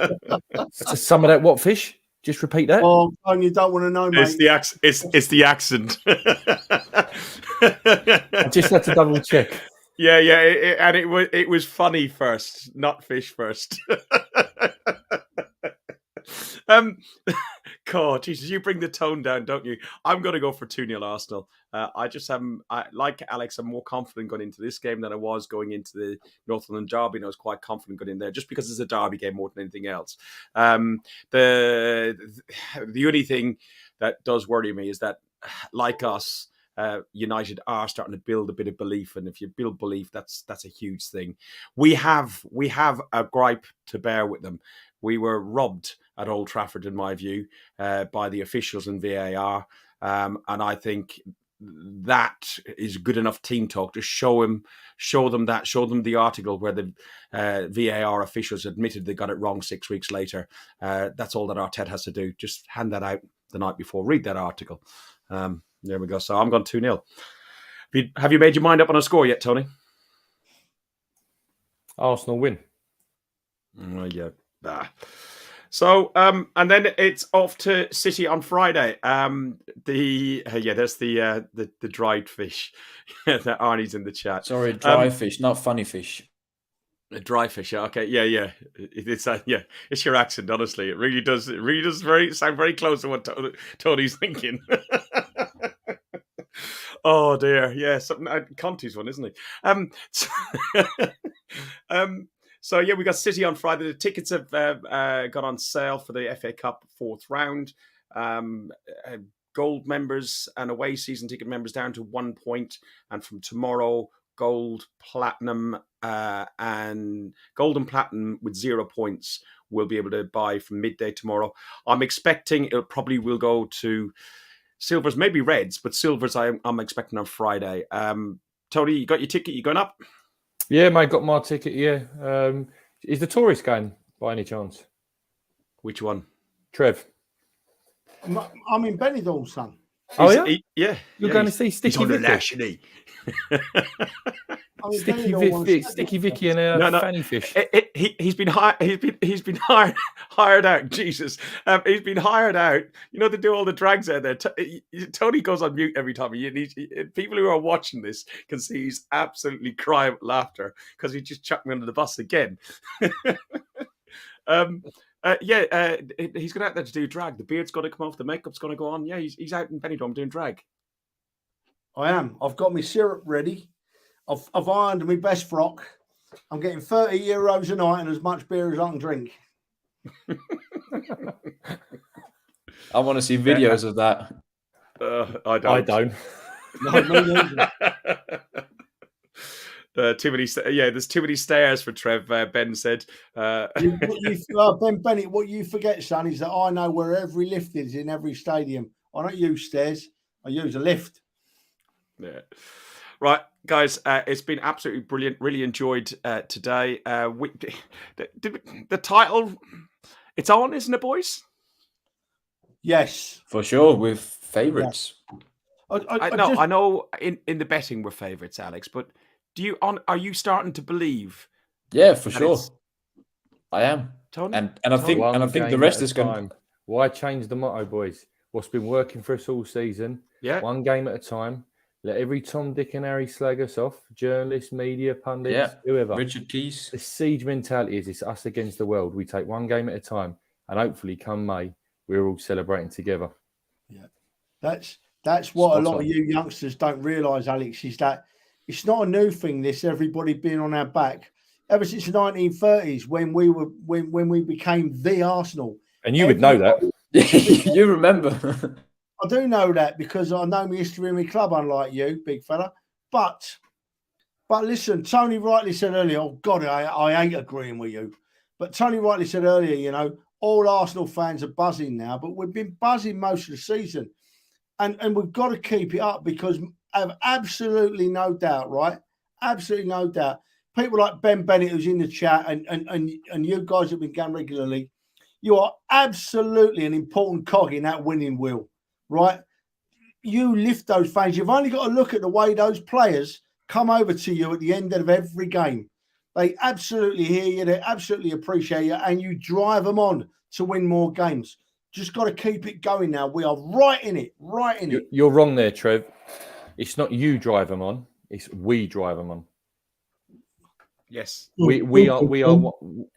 Some of that what fish? Just repeat that. Oh, you don't want to know, mate. It's the accent. I just had to double check. Yeah, and it was funny first, not fish first. God, Jesus, you bring the tone down, don't you? I'm going to go for 2-0 Arsenal. Like Alex, I'm more confident going into this game than I was going into the Northumberland Derby, and I was quite confident going in there, just because it's a derby game more than anything else. The only thing that does worry me is that, like us, United are starting to build a bit of belief, and if you build belief, that's a huge thing. We have a gripe to bear with them. We were robbed at Old Trafford, in my view, by the officials and VAR, and I think that is good enough team talk to show them the article where the VAR officials admitted they got it wrong 6 weeks later. That's all that Arteta has to do. Just hand that out the night before. Read that article. There we go. So I'm going 2-0. Have you made your mind up on a score yet, Tony? Arsenal win. Yeah. So, and then it's off to City on Friday. There's the dried fish that Arnie's in the chat. Sorry, dry fish, not funny fish. Dry fish. Okay, yeah. It's your accent. Honestly, it really does sound very close to what Tony's thinking. Oh dear, yeah, something Conte's one, isn't he? So yeah, we got City on Friday. The tickets have got on sale for the FA Cup 4th round. Gold members and away season ticket members down to 1 point, and from tomorrow, gold, platinum, and gold and platinum with 0 points will be able to buy from midday tomorrow. I'm expecting it probably will go to silvers, maybe reds, but silvers I'm expecting on Friday. Tony, you got your ticket? You going up? Yeah, mate, got my ticket. Yeah. Is the tourist going by any chance? Which one? Trev. I'm in Benidorm, son. Oh, yeah? Yeah. You're going to see Sticky Vicky? Sticky Vicky and Fanny Fish. He's been hired out. Jesus, he's been hired out. You know, to do all the drags out there. Tony goes on mute every time. People who are watching this can see he's absolutely crying with laughter because he just chucked me under the bus again. He's going out there to do drag. The beard's got to come off. The makeup's going to go on. Yeah, he's out in Benidorm doing drag. I am. I've got my syrup ready. I've ironed my best frock. I'm getting €30 a night and as much beer as I can drink. I want to see videos of that. I don't. No, me neither. There's too many stairs for Trev. Ben said. Ben Bennett, what you forget, son, is that I know where every lift is in every stadium. I don't use stairs. I use a lift. Yeah. Right, guys, it's been absolutely brilliant. Really enjoyed today. The title, it's on, isn't it, boys? Yes. For sure, with favourites. Yeah. I know in the betting we're favourites, Alex, but are you starting to believe? Yeah, for sure. I am. Tony? And I think the rest is going to... Why change the motto, boys? What's been working for us all season? Yeah. One game at a time. Let every Tom, Dick and Harry slag us off. Journalists, media, pundits, whoever. Richard Keys. The siege mentality is it's us against the world. We take one game at a time. And hopefully come May, we're all celebrating together. Yeah. That's what a lot of you youngsters don't realise, Alex, is that it's not a new thing, this everybody being on our back. Ever since the 1930s, when we became the Arsenal. And you would know that. You remember. I do know that because I know my history in my club, unlike you, big fella. But listen, Tony rightly said earlier, oh God, I hate agreeing with you. But Tony rightly said earlier, you know, all Arsenal fans are buzzing now, but we've been buzzing most of the season. And we've got to keep it up because I have absolutely no doubt, right? Absolutely no doubt. People like Ben Bennett, who's in the chat, and you guys have been going regularly, you are absolutely an important cog in that winning wheel. Right, you lift those fans. You've only got to look at the way those players come over to you at the end of every game. They absolutely hear you. They absolutely appreciate you, and you drive them on to win more games. Just got to keep it going now. We are right in it. You're wrong there, Trev. It's not you drive them on. It's we drive them on. Yes, we are.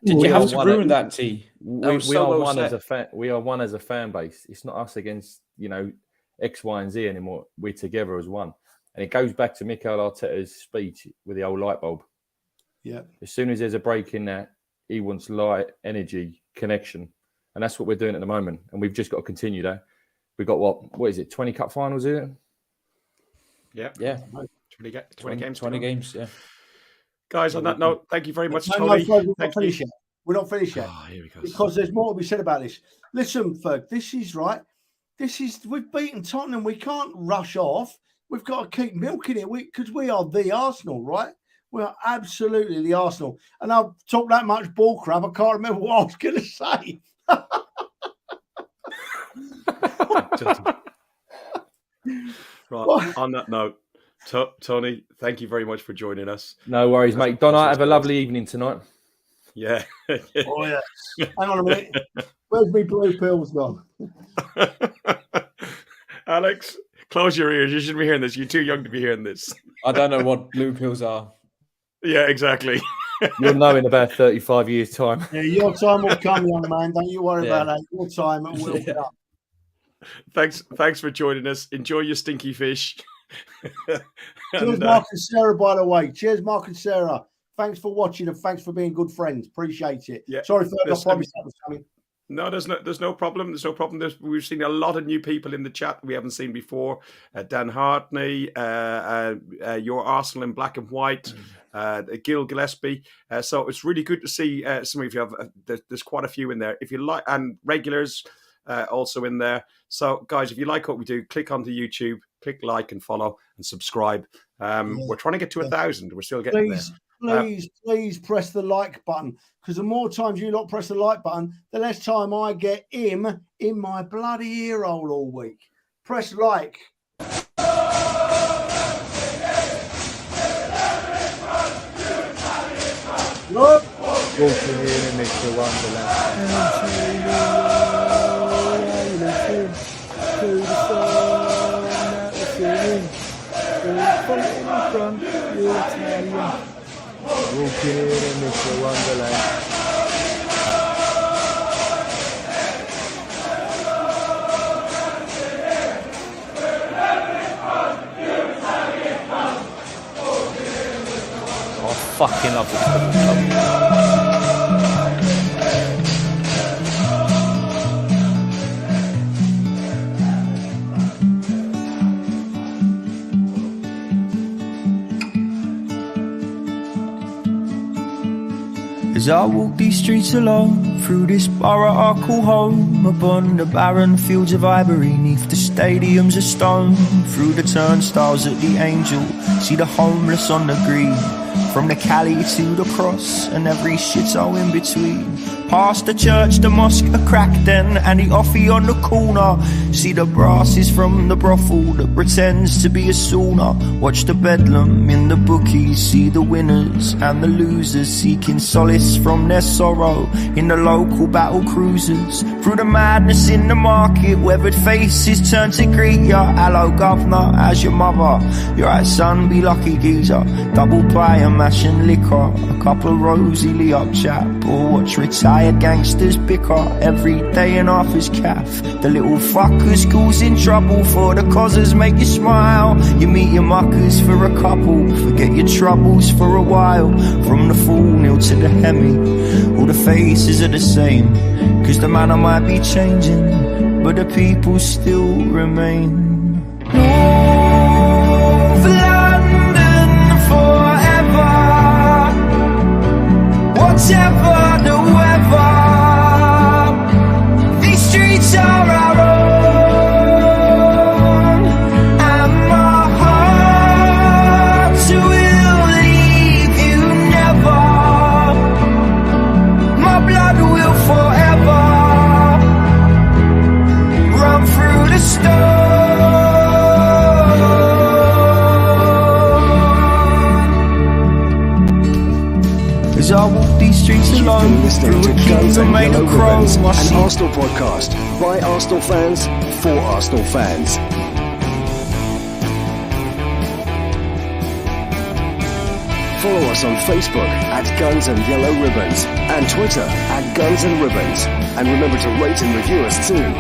Did you have to ruin that, T? We are one as a fan base. It's not us against, you know, X, Y, and Z anymore. We're together as one, and it goes back to Mikel Arteta's speech with the old light bulb. Yeah. As soon as there's a break in that, he wants light, energy, connection, and that's what we're doing at the moment. And we've just got to continue that. We've got what is it? 20 cup finals, is it? Yeah. 20 games. Yeah. Guys, on that note, thank you very much, Tony. We're not finished yet. We're not finished yet. Here we go. Because there's more to be said about this. Listen, Ferg, this is right. We've beaten Tottenham. We can't rush off. We've got to keep milking it because we are the Arsenal, right? We are absolutely the Arsenal. And I've talked that much ball crap, I can't remember what I was going to say. Right, on that note, Tony, thank you very much for joining us. No worries, mate. Donna, have a lovely evening tonight. Yeah. Oh, yeah. Hang on a minute. Where's my blue pills gone? Alex, close your ears. You shouldn't be hearing this. You're too young to be hearing this. I don't know what blue pills are. Yeah, exactly. You'll know in about 35 years' time. Yeah, your time will come, young man. Don't you worry about that. Your time will come. Thanks for joining us. Enjoy your stinky fish. Cheers, Mark and Sarah, by the way. Cheers, Mark and Sarah. Thanks for watching and thanks for being good friends. Appreciate it. Yeah. Sorry for I promised that was coming. No, there's no problem. There's no problem. We've seen a lot of new people in the chat we haven't seen before. Dan Hartney, your Arsenal in black and white, Gil Gillespie. So it's really good to see some of you. There's quite a few in there. If you like, and regulars also in there. So guys, if you like what we do, click onto YouTube, click like and follow and subscribe. We're trying to get to 1,000. We're still getting there. Please press the like button, because the more times you lot press the like button, the less time I get him in my bloody ear hole all week. Press like. Look. Walking in Mr. Wonderland. Walking in Mr. Wonderland. I fucking love this. As I walk these streets alone, through this borough I call home, upon the barren fields of ivory, neath the stadiums of stone, through the turnstiles at the Angel, see the homeless on the green, from the Cali to the cross, and every shithole in between. Past the church, the mosque, a crack den, and the offie on the corner. See the brasses from the brothel that pretends to be a sauna. Watch the bedlam in the bookies, see the winners and the losers seeking solace from their sorrow in the local battle cruisers. Through the madness in the market, weathered faces turn to greet ya. Hello governor, how's your mother? You're right son, be lucky geezer. Double pie and mash and liquor, a couple of rosy lee-up chap, or watch retired gangsters bicker every day in Arthur's calf. The little fuckers causing trouble for the causes make you smile. You meet your muckers for a couple, forget your troubles for a while. From the full nil to the hemi, all the faces are the same, cause the manner might be changing, but the people still remain. North London forever, whatever the weather, these streets are our own, and my heart will leave you never. My blood will forever run through the stone. As I walk these streets alone, Listening to Guns and Yellow Ribbons, an Arsenal podcast by Arsenal fans for Arsenal fans. Follow us on Facebook at Guns and Yellow Ribbons and Twitter at Guns and Ribbons. And remember to rate and review us too.